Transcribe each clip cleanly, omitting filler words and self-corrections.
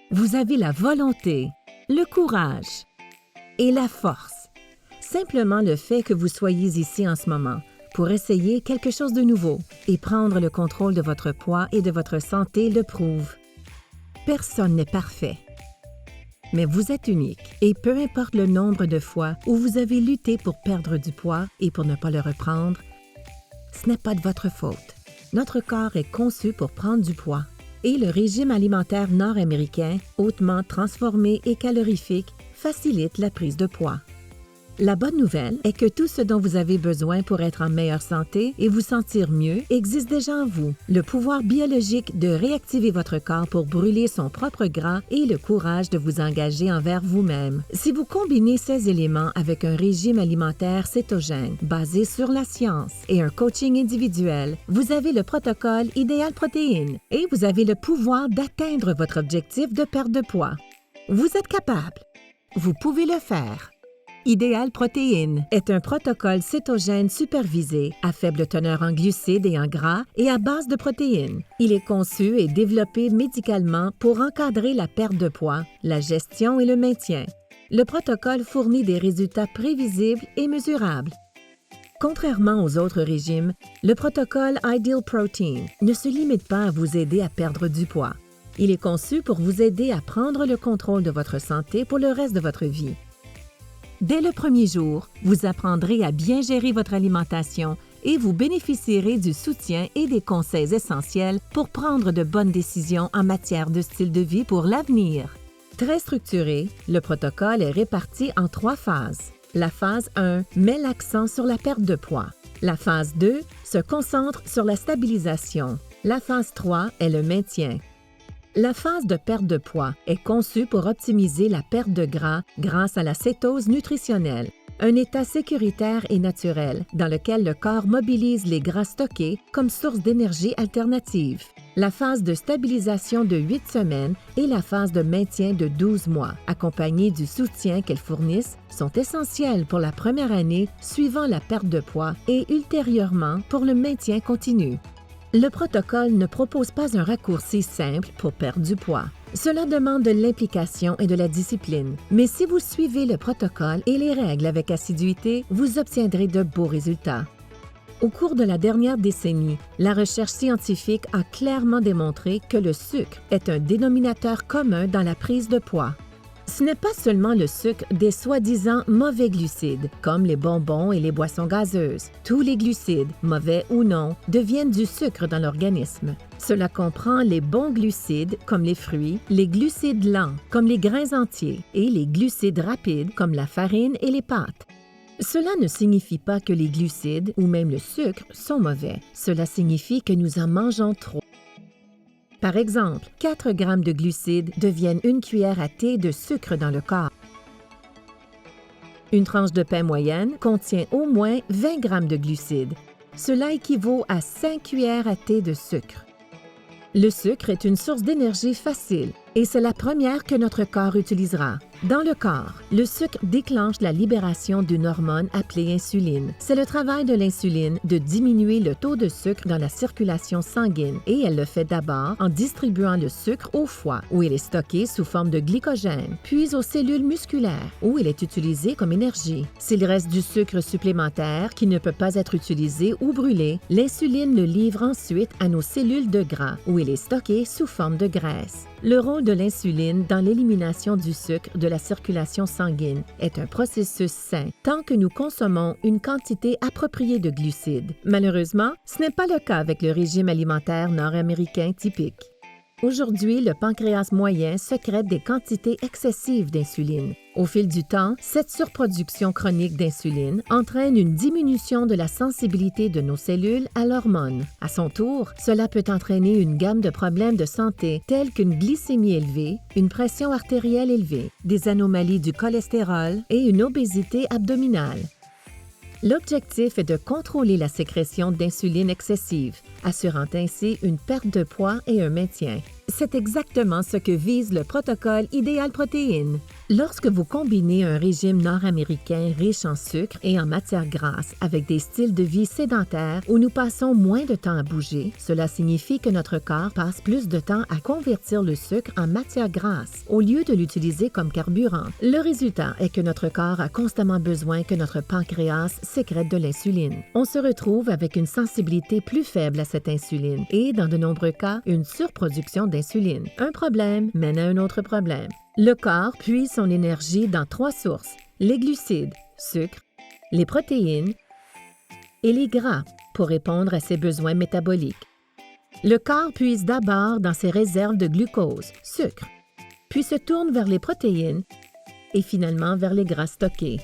Vous avez la volonté, le courage et la force. Simplement le fait que vous soyez ici en ce moment pour essayer quelque chose de nouveau et prendre le contrôle de votre poids et de votre santé le prouve. Personne n'est parfait. Mais vous êtes unique et peu importe le nombre de fois où vous avez lutté pour perdre du poids et pour ne pas le reprendre, ce n'est pas de votre faute. Notre corps est conçu pour prendre du poids et le régime alimentaire nord-américain, hautement transformé et calorifique, facilite la prise de poids. La bonne nouvelle est que tout ce dont vous avez besoin pour être en meilleure santé et vous sentir mieux existe déjà en vous. Le pouvoir biologique de réactiver votre corps pour brûler son propre gras et le courage de vous engager envers vous-même. Si vous combinez ces éléments avec un régime alimentaire cétogène basé sur la science et un coaching individuel, vous avez le protocole Idéal Protéines et vous avez le pouvoir d'atteindre votre objectif de perte de poids. Vous êtes capable. Vous pouvez le faire. Idéal Protéines est un protocole cétogène supervisé à faible teneur en glucides et en gras et à base de protéines. Il est conçu et développé médicalement pour encadrer la perte de poids, la gestion et le maintien. Le protocole fournit des résultats prévisibles et mesurables. Contrairement aux autres régimes, le protocole Ideal Protein ne se limite pas à vous aider à perdre du poids. Il est conçu pour vous aider à prendre le contrôle de votre santé pour le reste de votre vie. Dès le premier jour, vous apprendrez à bien gérer votre alimentation et vous bénéficierez du soutien et des conseils essentiels pour prendre de bonnes décisions en matière de style de vie pour l'avenir. Très structuré, le protocole est réparti en 3 phases. La phase 1 met l'accent sur la perte de poids. La phase 2 se concentre sur la stabilisation. La phase 3 est le maintien. La phase de perte de poids est conçue pour optimiser la perte de gras grâce à la cétose nutritionnelle, un état sécuritaire et naturel dans lequel le corps mobilise les gras stockés comme source d'énergie alternative. La phase de stabilisation de 8 semaines et la phase de maintien de 12 mois, accompagnée du soutien qu'elles fournissent, sont essentielles pour la première année suivant la perte de poids et ultérieurement pour le maintien continu. Le protocole ne propose pas un raccourci simple pour perdre du poids. Cela demande de l'implication et de la discipline. Mais si vous suivez le protocole et les règles avec assiduité, vous obtiendrez de beaux résultats. Au cours de la dernière décennie, la recherche scientifique a clairement démontré que le sucre est un dénominateur commun dans la prise de poids. Ce n'est pas seulement le sucre des soi-disant mauvais glucides, comme les bonbons et les boissons gazeuses. Tous les glucides, mauvais ou non, deviennent du sucre dans l'organisme. Cela comprend les bons glucides, comme les fruits, les glucides lents, comme les grains entiers, et les glucides rapides, comme la farine et les pâtes. Cela ne signifie pas que les glucides, ou même le sucre, sont mauvais. Cela signifie que nous en mangeons trop. Par exemple, 4 grammes de glucides deviennent 1 cuillère à thé de sucre dans le corps. Une tranche de pain moyenne contient au moins 20 grammes de glucides. Cela équivaut à 5 cuillères à thé de sucre. Le sucre est une source d'énergie facile et c'est la première que notre corps utilisera. Dans le corps, le sucre déclenche la libération d'une hormone appelée insuline. C'est le travail de l'insuline de diminuer le taux de sucre dans la circulation sanguine et elle le fait d'abord en distribuant le sucre au foie où il est stocké sous forme de glycogène, puis aux cellules musculaires où il est utilisé comme énergie. S'il reste du sucre supplémentaire qui ne peut pas être utilisé ou brûlé, l'insuline le livre ensuite à nos cellules de gras où il est stocké sous forme de graisse. Le rôle de l'insuline dans l'élimination du sucre de la circulation sanguine est un processus sain tant que nous consommons une quantité appropriée de glucides. Malheureusement, ce n'est pas le cas avec le régime alimentaire nord-américain typique. Aujourd'hui, le pancréas moyen sécrète des quantités excessives d'insuline. Au fil du temps, cette surproduction chronique d'insuline entraîne une diminution de la sensibilité de nos cellules à l'hormone. À son tour, cela peut entraîner une gamme de problèmes de santé tels qu'une glycémie élevée, une pression artérielle élevée, des anomalies du cholestérol et une obésité abdominale. L'objectif est de contrôler la sécrétion d'insuline excessive assurant ainsi une perte de poids et un maintien. C'est exactement ce que vise le protocole Idéal Protéines. Lorsque vous combinez un régime nord-américain riche en sucre et en matières grasses avec des styles de vie sédentaires où nous passons moins de temps à bouger, cela signifie que notre corps passe plus de temps à convertir le sucre en matières grasses au lieu de l'utiliser comme carburant. Le résultat est que notre corps a constamment besoin que notre pancréas sécrète de l'insuline. On se retrouve avec une sensibilité plus faible à cette insuline et, dans de nombreux cas, une surproduction d'insuline. Un problème mène à un autre problème. Le corps puise son énergie dans 3 sources, les glucides, sucre, les protéines et les gras pour répondre à ses besoins métaboliques. Le corps puise d'abord dans ses réserves de glucose, sucre, puis se tourne vers les protéines et finalement vers les gras stockés.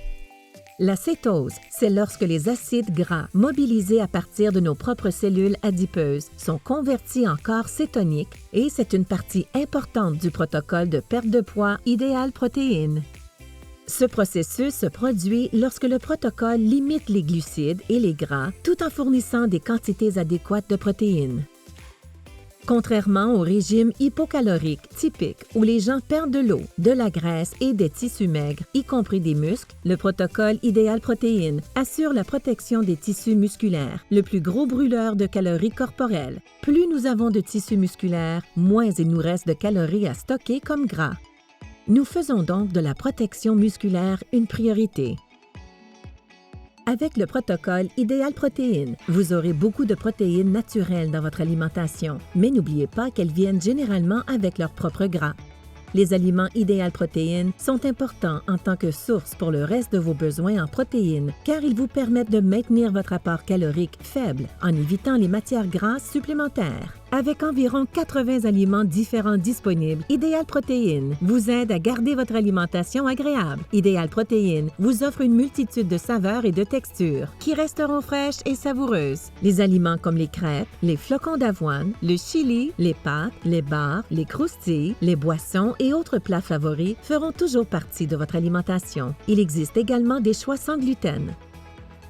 La cétose, c'est lorsque les acides gras mobilisés à partir de nos propres cellules adipeuses sont convertis en corps cétonique et c'est une partie importante du protocole de perte de poids Idéal Protéines. Ce processus se produit lorsque le protocole limite les glucides et les gras tout en fournissant des quantités adéquates de protéines. Contrairement au régime hypocalorique typique où les gens perdent de l'eau, de la graisse et des tissus maigres, y compris des muscles, le protocole Idéal Protéines assure la protection des tissus musculaires, le plus gros brûleur de calories corporelles. Plus nous avons de tissus musculaires, moins il nous reste de calories à stocker comme gras. Nous faisons donc de la protection musculaire une priorité. Avec le protocole Idéal Protéines, vous aurez beaucoup de protéines naturelles dans votre alimentation, mais n'oubliez pas qu'elles viennent généralement avec leur propre gras. Les aliments Idéal Protéines sont importants en tant que source pour le reste de vos besoins en protéines, car ils vous permettent de maintenir votre apport calorique faible en évitant les matières grasses supplémentaires. Avec environ 80 aliments différents disponibles, Idéal Protéines vous aide à garder votre alimentation agréable. Idéal Protéines vous offre une multitude de saveurs et de textures qui resteront fraîches et savoureuses. Les aliments comme les crêpes, les flocons d'avoine, le chili, les pâtes, les bars, les croustilles, les boissons et autres plats favoris feront toujours partie de votre alimentation. Il existe également des choix sans gluten.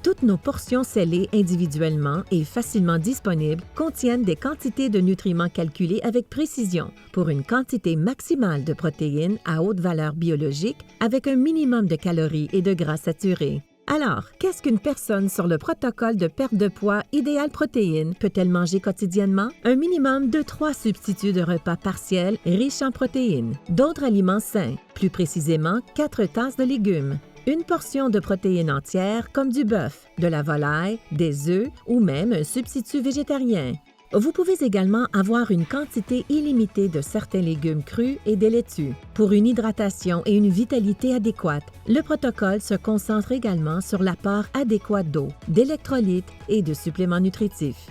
Toutes nos portions scellées individuellement et facilement disponibles contiennent des quantités de nutriments calculés avec précision pour une quantité maximale de protéines à haute valeur biologique avec un minimum de calories et de gras saturés. Alors, qu'est-ce qu'une personne sur le protocole de perte de poids Idéal Protéines peut-elle manger quotidiennement? Un minimum de 3 substituts de repas partiels riches en protéines, d'autres aliments sains, plus précisément 4 tasses de légumes, une portion de protéines entières comme du bœuf, de la volaille, des œufs ou même un substitut végétarien. Vous pouvez également avoir une quantité illimitée de certains légumes crus et des laitues. Pour une hydratation et une vitalité adéquate, le protocole se concentre également sur l'apport adéquat d'eau, d'électrolytes et de suppléments nutritifs.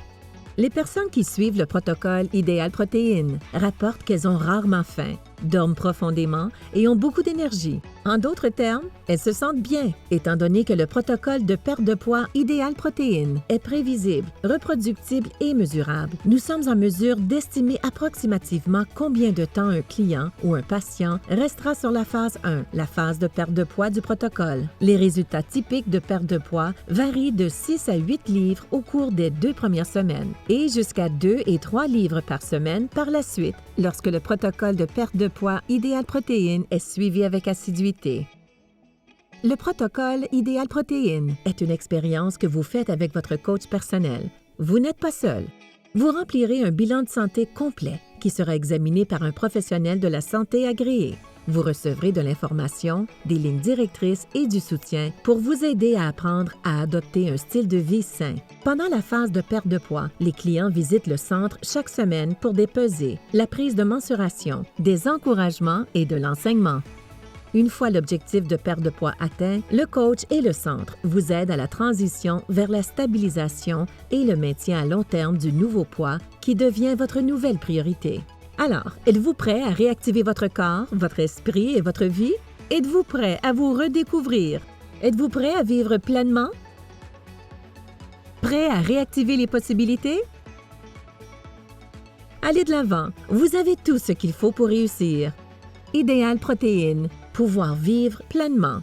Les personnes qui suivent le protocole Idéal Protéines rapportent qu'elles ont rarement faim, dorment profondément et ont beaucoup d'énergie. En d'autres termes, elles se sentent bien, étant donné que le protocole de perte de poids Idéal Protéines est prévisible, reproductible et mesurable. Nous sommes en mesure d'estimer approximativement combien de temps un client ou un patient restera sur la phase 1, la phase de perte de poids du protocole. Les résultats typiques de perte de poids varient de 6 à 8 livres au cours des 2 premières semaines et jusqu'à 2 et 3 livres par semaine par la suite, lorsque le protocole de perte de poids Idéal Protéines est suivi avec assiduité. Le protocole Idéal Protéines est une expérience que vous faites avec votre coach personnel. Vous n'êtes pas seul. Vous remplirez un bilan de santé complet qui sera examiné par un professionnel de la santé agréé. Vous recevrez de l'information, des lignes directrices et du soutien pour vous aider à apprendre à adopter un style de vie sain. Pendant la phase de perte de poids, les clients visitent le centre chaque semaine pour des pesées, la prise de mensuration, des encouragements et de l'enseignement. Une fois l'objectif de perte de poids atteint, le coach et le centre vous aident à la transition vers la stabilisation et le maintien à long terme du nouveau poids qui devient votre nouvelle priorité. Alors, êtes-vous prêt à réactiver votre corps, votre esprit et votre vie? Êtes-vous prêt à vous redécouvrir? Êtes-vous prêt à vivre pleinement? Prêt à réactiver les possibilités? Allez de l'avant, vous avez tout ce qu'il faut pour réussir. Idéal Protéines, pouvoir vivre pleinement.